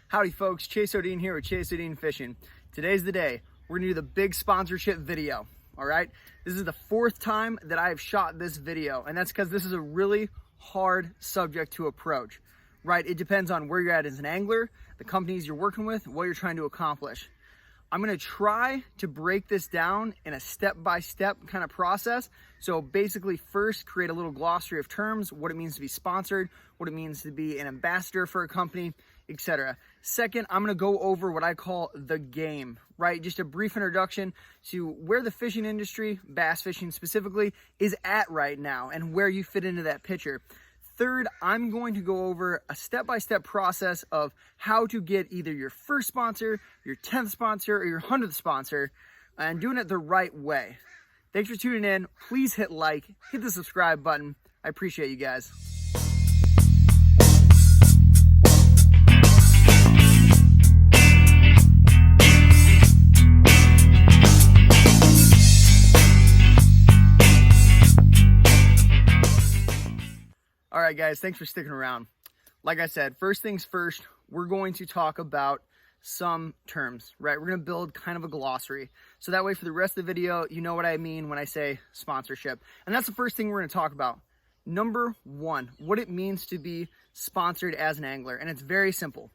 Howdy folks, Chase Odine here with Chase Odine Fishing. Today's the day. We're gonna do the big sponsorship video, all right? This is the fourth time that I have shot this video, and that's because this is a really hard subject to approach, right? It depends on where you're at as an angler, the companies you're working with, what you're trying to accomplish. I'm gonna try to break this down in a step-by-step kind of process. So basically first create a little glossary of terms, what it means to be sponsored, what it means to be an ambassador for a company, etc. Second, I'm gonna go over what I call the game, right? Just a brief introduction to where the fishing industry, bass fishing specifically, is at right now and where you fit into that picture. Third, I'm going to go over a step-by-step process of how to get either your first sponsor, your 10th sponsor, or your 100th sponsor, and doing it the right way. Thanks for tuning in. Please hit like, hit the subscribe button. I appreciate you guys. All right, guys, thanks for sticking around. Like I said, first things first, we're going to talk about some terms, right? We're going to build kind of a glossary. So that way for the rest of the video, you know what I mean when I say sponsorship. And that's the first thing we're going to talk about. Number one, what it means to be sponsored as an angler. And it's very simple.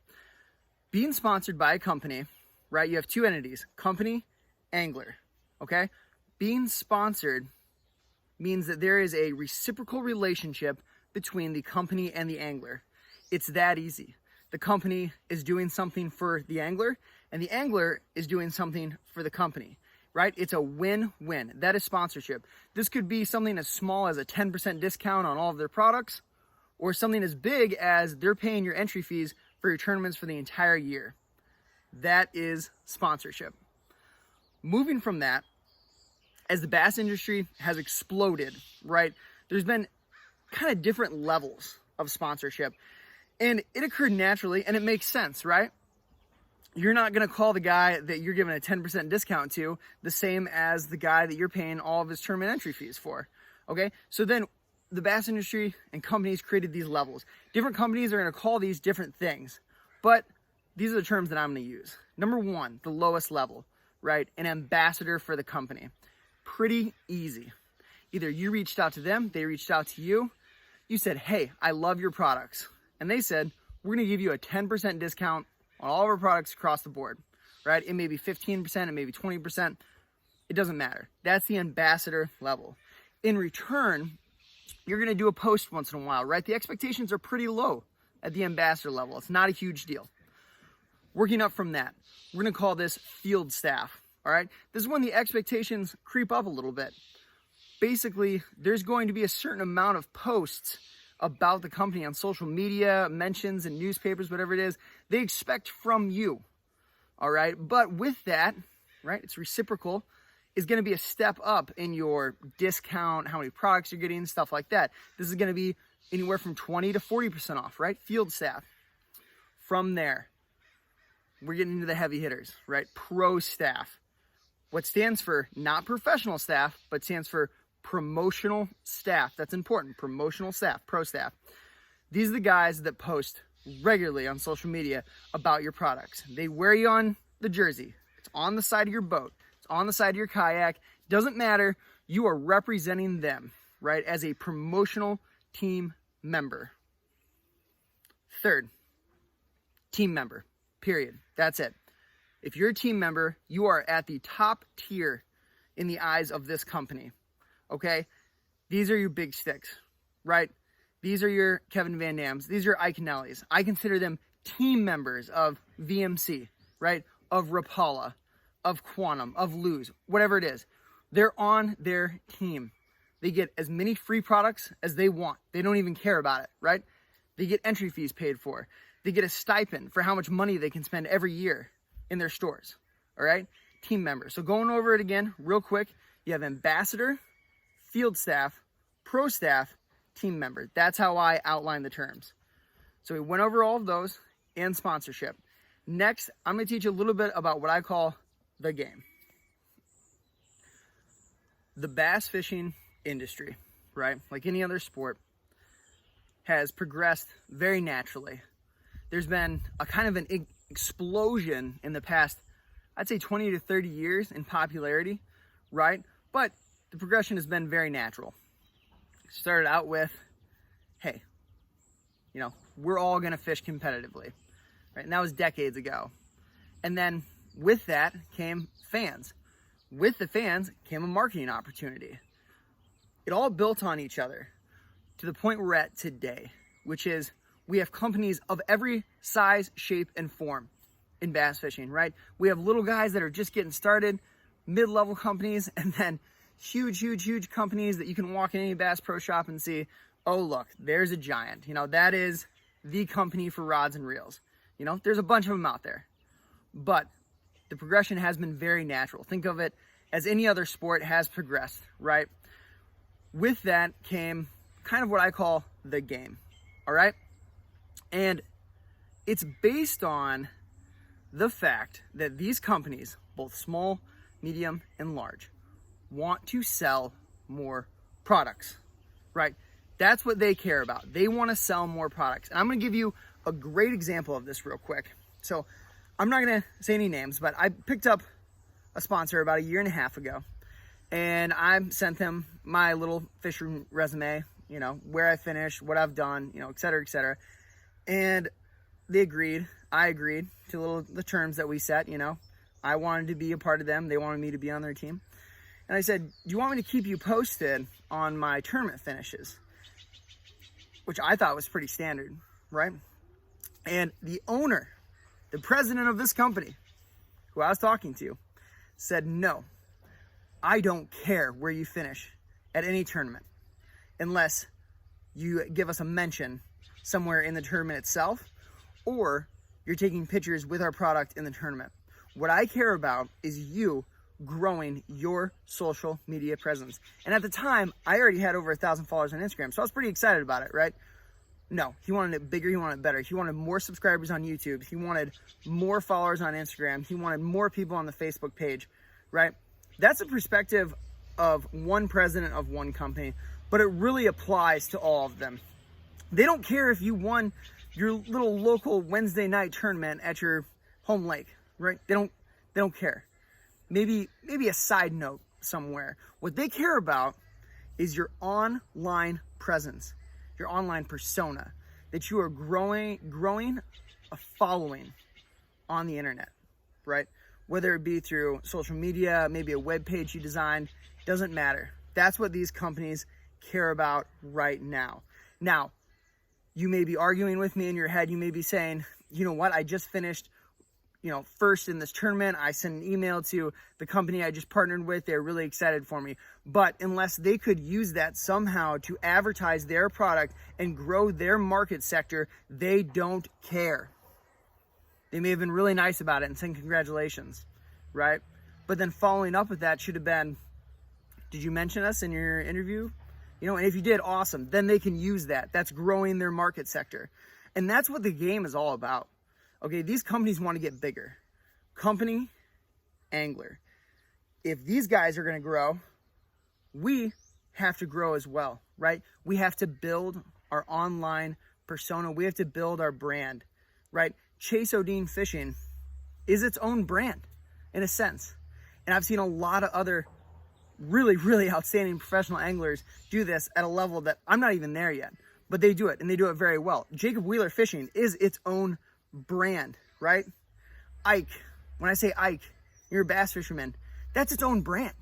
Being sponsored by a company, right? You have two entities, company, angler, okay? Being sponsored means that there is a reciprocal relationship between the company and the angler. It's that easy. The company is doing something for the angler, and the angler is doing something for the company, right? It's a win-win. That is sponsorship. This could be something as small as a 10% discount on all of their products, or something as big as they're paying your entry fees for your tournaments for the entire year. That is sponsorship. Moving from that, as the bass industry has exploded, right? There's been kind of different levels of sponsorship, and it occurred naturally, and it makes sense, right? You're not going to call the guy that you're giving a 10% discount to the same as the guy that you're paying all of his tournament entry fees for, okay? So then the bass industry and companies created these levels. Different companies are going to call these different things, but these are the terms that I'm going to use. Number one, the lowest level, right? An ambassador for the company. Pretty easy. Either you reached out to them, they reached out to you. You said, hey, I love your products. And they said, we're going to give you a 10% discount on all of our products across the board, right? It may be 15%, it may be 20%. It doesn't matter. That's the ambassador level. In return, you're going to do a post once in a while, right? The expectations are pretty low at the ambassador level. It's not a huge deal. Working up from that, we're going to call this field staff, all right? This is when the expectations creep up a little bit. Basically, there's going to be a certain amount of posts about the company on social media, mentions in newspapers, whatever it is, they expect from you, all right? But with that, right, it's reciprocal, is going to be a step up in your discount, how many products you're getting, stuff like that. This is going to be anywhere from 20 to 40% off, right? Field staff. From there, we're getting into the heavy hitters, right? Pro staff. What stands for not professional staff, but stands for promotional staff. That's important. Promotional staff, pro staff. These are the guys that post regularly on social media about your products. They wear you on the jersey. It's on the side of your boat. It's on the side of your kayak. Doesn't matter. You are representing them, right, as a promotional team member. Third, team member, period. That's it. If you're a team member, you are at the top tier in the eyes of this company, okay? These are your big sticks, right? These are your Kevin Van Dams. These are Ike Nellies. I consider them team members of VMC, right? Of Rapala, of Quantum, of Lose, whatever it is. They're on their team. They get as many free products as they want. They don't even care about it, right? They get entry fees paid for. They get a stipend for how much money they can spend every year in their stores, all right? Team members. So going over it again real quick, you have ambassador, field staff, pro staff, team member. That's how I outline the terms. So we went over all of those and sponsorship. Next, I'm going to teach you a little bit about what I call the game. The bass fishing industry, right, like any other sport, has progressed very naturally. There's been a kind of an explosion in the past, I'd say 20 to 30 years in popularity, right? But the progression has been very natural. Started out with, hey, we're all gonna fish competitively, right? And that was decades ago. And then with that came fans. With the fans came a marketing opportunity. It all built on each other to the point we're at today, which is we have companies of every size, shape, and form in bass fishing, right? We have little guys that are just getting started, mid-level companies, and then huge companies that you can walk in any Bass Pro Shop and see, oh, look, there's a giant. That is the company for rods and reels. There's a bunch of them out there. But the progression has been very natural. Think of it as any other sport has progressed, right? With that came kind of what I call the game, all right? And it's based on the fact that these companies, both small, medium, and large, want to sell more products, right? That's what they care about. They want to sell more products. And I'm going to give you a great example of this real quick. So I'm not going to say any names, but I picked up a sponsor about 1.5 years ago, and I sent them my little fishing resume, where I finished, what I've done, et cetera, et cetera. And they agreed. I agreed to the terms that we set, I wanted to be a part of them. They wanted me to be on their team. And I said, do you want me to keep you posted on my tournament finishes? Which I thought was pretty standard, right? And the owner, the president of this company, who I was talking to, said, no, I don't care where you finish at any tournament unless you give us a mention somewhere in the tournament itself, or you're taking pictures with our product in the tournament. What I care about is you growing your social media presence. And at the time, I already had over 1,000 followers on Instagram, so I was pretty excited about it, right? No, he wanted it bigger, he wanted it better. He wanted more subscribers on YouTube. He wanted more followers on Instagram. He wanted more people on the Facebook page, right? That's a perspective of one president of one company, but it really applies to all of them. They don't care if you won your little local Wednesday night tournament at your home lake, right? They don't care. Maybe a side note somewhere. What they care about is your online presence, your online persona, that you are growing a following on the internet, right? Whether it be through social media, maybe a web page you designed, doesn't matter. That's what these companies care about right now. Now, you may be arguing with me in your head. You may be saying, you know what, I just finished first in this tournament. I sent an email to the company I just partnered with. They're really excited for me. But unless they could use that somehow to advertise their product and grow their market sector, they don't care. They may have been really nice about it and saying congratulations, right? But then following up with that should have been, did you mention us in your interview? And if you did, awesome. Then they can use that. That's growing their market sector. And that's what the game is all about. Okay, these companies want to get bigger. Company, angler. If these guys are going to grow, we have to grow as well, right? We have to build our online persona. We have to build our brand, right? Chase Odin Fishing is its own brand in a sense. And I've seen a lot of other really outstanding professional anglers do this at a level that I'm not even there yet, but they do it, and they do it very well. Jacob Wheeler Fishing is its own brand, right? Ike, when I say Ike, you're a bass fisherman, that's its own brand.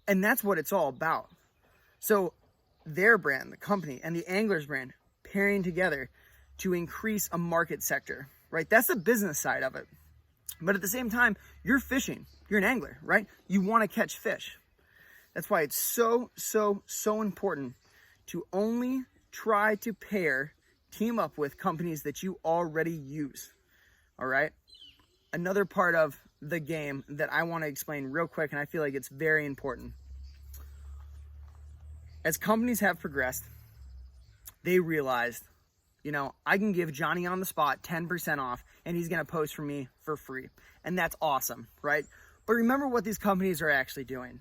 And that's what it's all about. So their brand, the company, and the angler's brand pairing together to increase a market sector, right? That's the business side of it. But at the same time, you're fishing. You're an angler, right? You want to catch fish. That's why it's so important to only try to team up with companies that you already use, all right? Another part of the game that I want to explain real quick, and I feel like it's very important. As companies have progressed, they realized, I can give Johnny on the spot 10% off, and he's going to post for me for free. And that's awesome, right? But remember what these companies are actually doing.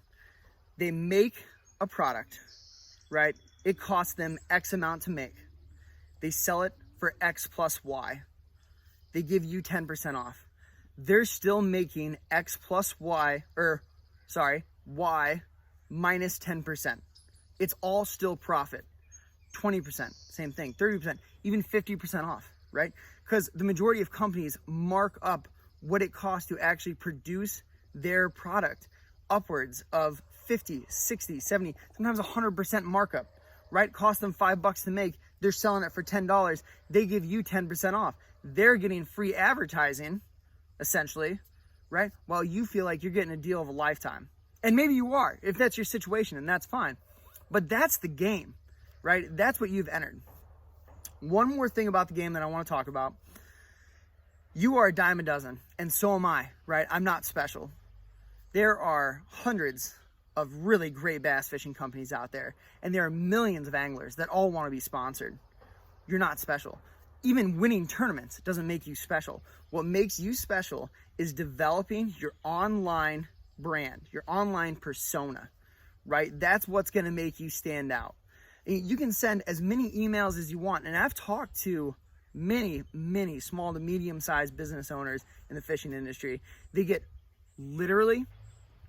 They make a product, right? It costs them X amount to make. They sell it for X plus Y. they give you 10% off. They're still making X plus Y, Y minus 10%. It's all still profit. 20%, same thing, 30%, even 50% off, right? Because the majority of companies mark up what it costs to actually produce their product upwards of 50, 60, 70, sometimes 100% markup, right? Cost them $5 to make. They're selling it for $10. They give you 10% off. They're getting free advertising, essentially, right? While you feel like you're getting a deal of a lifetime. And maybe you are, if that's your situation, and that's fine. But that's the game, right? That's what you've entered. One more thing about the game that I want to talk about. You are a dime a dozen, and so am I, right? I'm not special. There are hundreds of really great bass fishing companies out there, and there are millions of anglers that all want to be sponsored. You're not special. Even winning tournaments doesn't make you special. What makes you special is developing your online brand, your online persona, right? That's what's going to make you stand out. And you can send as many emails as you want, and I've talked to many small to medium-sized business owners in the fishing industry. They get literally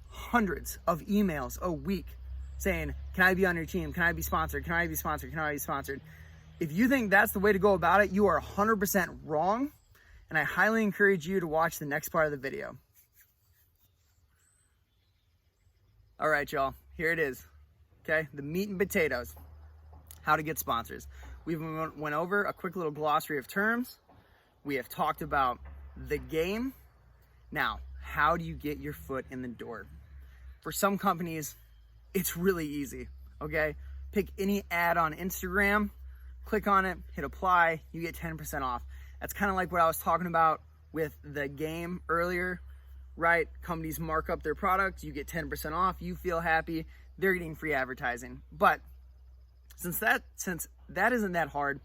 hundreds of emails a week saying, can I be on your team? Can I be sponsored? Can I be sponsored? Can I be sponsored? If you think that's the way to go about it, you are 100% wrong. And I highly encourage you to watch the next part of the video. All right, y'all, here it is. Okay, the meat and potatoes, how to get sponsors. We went over a quick little glossary of terms. We have talked about the game. Now, how do you get your foot in the door? For some companies, it's really easy, okay? Pick any ad on Instagram, click on it, hit apply, you get 10% off. That's kind of like what I was talking about with the game earlier, right? Companies mark up their product, you get 10% off, you feel happy, they're getting free advertising. But since that isn't that hard,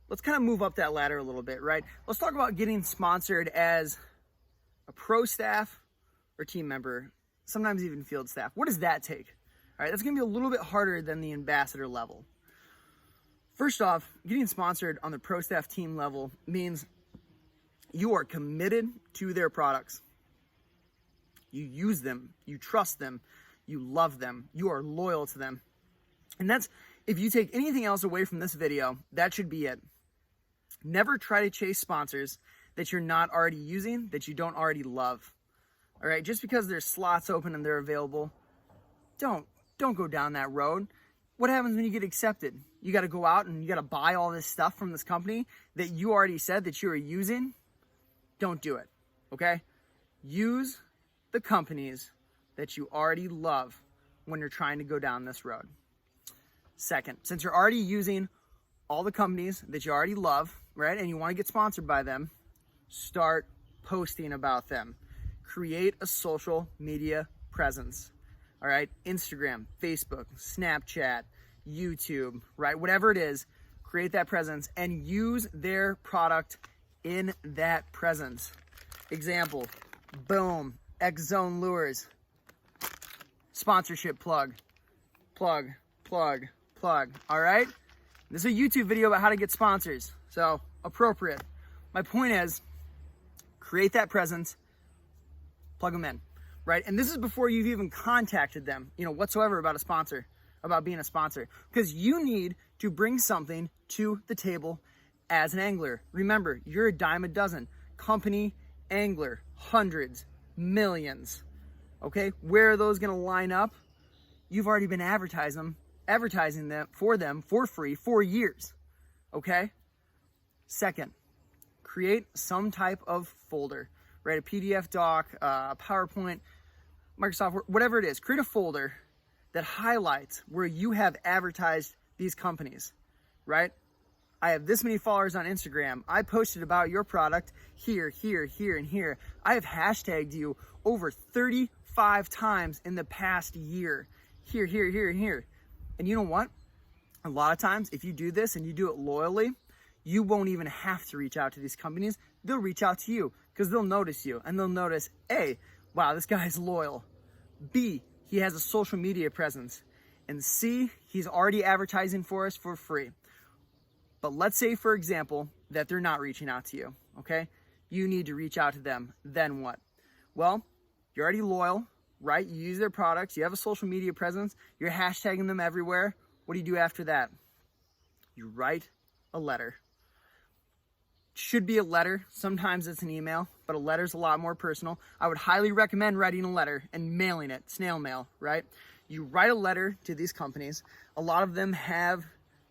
let's kind of move up that ladder a little bit, right? Let's talk about getting sponsored as a pro staff or team member, sometimes even field staff. What does that take? All right, that's gonna be a little bit harder than the ambassador level. First off, getting sponsored on the pro staff team level means you are committed to their products. You use them, you trust them, you love them, you are loyal to them. And that's, if you take anything else away from this video, that should be it. Never try to chase sponsors that you're not already using, that you don't already love. All right, just because there's slots open and they're available, don't go down that road. What happens when you get accepted? You got to go out and you got to buy all this stuff from this company that you already said that you are using. Don't do it, okay? Use the companies that you already love when you're trying to go down this road. Second, since you're already using all the companies that you already love, right, and you want to get sponsored by them, start posting about them. Create a social media presence, all right? Instagram, Facebook, Snapchat, YouTube, right? Whatever it is, create that presence and use their product in that presence. Example, boom, X Zone Lures, sponsorship plug, all right? This is a YouTube video about how to get sponsors, so appropriate. My point is, create that presence, plug them in, right? And this is before you've even contacted them, whatsoever about a sponsor, about being a sponsor, because you need to bring something to the table as an angler. Remember, you're a dime a dozen. Company, angler, hundreds, millions, okay? Where are those gonna line up? You've already been advertising them for free for years, okay? Second, create some type of folder, right? A PDF doc, a PowerPoint, Microsoft Word, whatever it is. Create a folder that highlights where you have advertised these companies, right? I have this many followers on Instagram. I posted about your product here, and here. I have hashtagged you over 35 times in the past year. Here. And you know what? A lot of times, if you do this and you do it loyally, you won't even have to reach out to these companies. They'll reach out to you because they'll notice you and they'll notice, A, wow, this guy's loyal. B, he has a social media presence. And C, he's already advertising for us for free. But let's say, for example, that they're not reaching out to you, okay? you need to reach out to them. Then what? Well, you're already loyal, right? You use their products, you have a social media presence, you're hashtagging them everywhere. What do you do after that? You write a letter. Should be a letter. Sometimes it's an email, but a letter's a lot more personal. I would highly recommend writing a letter and mailing it, snail mail, right? You write a letter to these companies. A lot of them have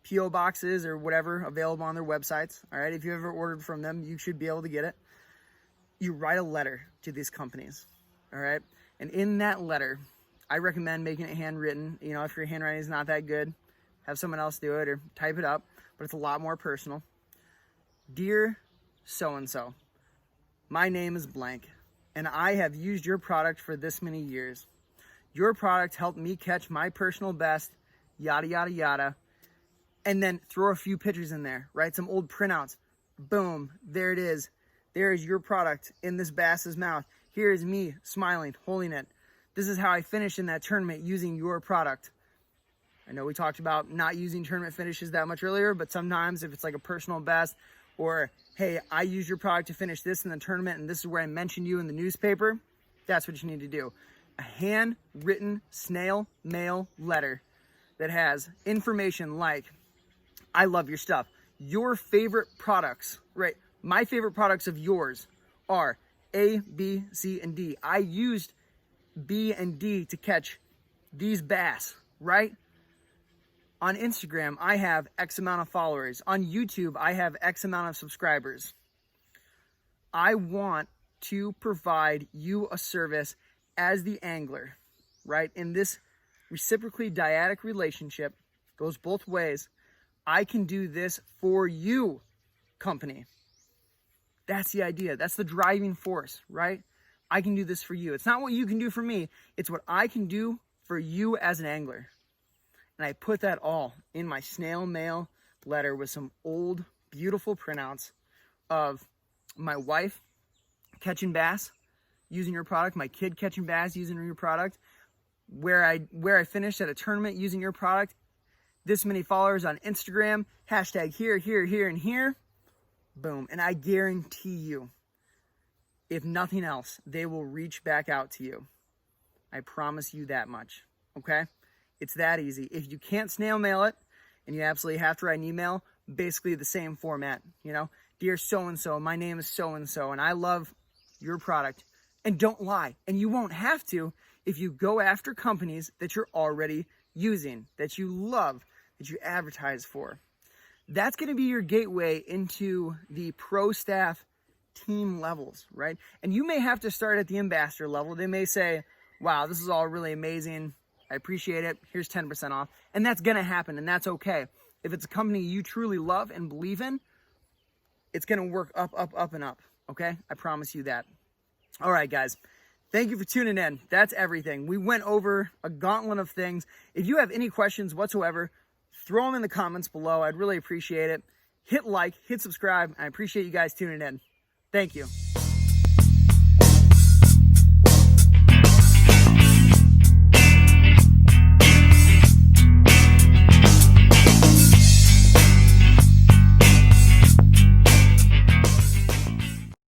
PO boxes or whatever available on their websites, all right? If you ever ordered from them, you should be able to get it. You write a letter to these companies, all right? And in that letter, I recommend making it handwritten. You know, if your handwriting is not that good, have someone else do it or type it up, but it's a lot more personal. Dear so-and-so, my name is blank, and I have used your product for this many years. Your product helped me catch my personal best, yada, yada, yada. And then throw a few pictures in there, right? Some old printouts. Boom, there it is. There is your product in this bass's mouth. Here is me smiling, holding it. This is how I finished in that tournament using your product. I know we talked about not using tournament finishes that much earlier, but sometimes if it's like a personal best, or, hey, I used your product to finish this in the tournament and this is where I mentioned you in the newspaper, that's what you need to do. A handwritten snail mail letter that has information like, I love your stuff. Your favorite products, right? My favorite products of yours are A, B, C, and D. I used B and D to catch these bass, right? On Instagram, I have X amount of followers. On YouTube, I have X amount of subscribers. I want to provide you a service as the angler, right? In this reciprocally dyadic relationship, goes both ways. I can do this for you, company. That's the idea. That's the driving force, right? I can do this for you. It's not what you can do for me. It's what I can do for you as an angler. And I put that all in my snail mail letter with some old, beautiful printouts of my wife catching bass using your product, my kid catching bass using your product, where I finished at a tournament using your product, this many followers on Instagram, hashtag here, here, here, and here, boom. And I guarantee you, if nothing else, they will reach back out to you. I promise you that much, okay? It's that easy. If you can't snail mail it and you absolutely have to write an email, basically the same format, you know, dear so-and-so, my name is so-and-so, and I love your product. And don't lie. And you won't have to if you go after companies that you're already using, that you love, that you advertise for. That's going to be your gateway into the pro staff team levels, right? And you may have to start at the ambassador level. They may say, wow, this is all really amazing. I appreciate it. Here's 10% off. And that's going to happen, and that's okay. If it's a company you truly love and believe in, it's going to work up, up, up, and up, okay? I promise you that. All right, guys. Thank you for tuning in. That's everything. We went over a gauntlet of things. If you have any questions whatsoever, throw them in the comments below. I'd really appreciate it. Hit like, hit subscribe. I appreciate you guys tuning in. Thank you.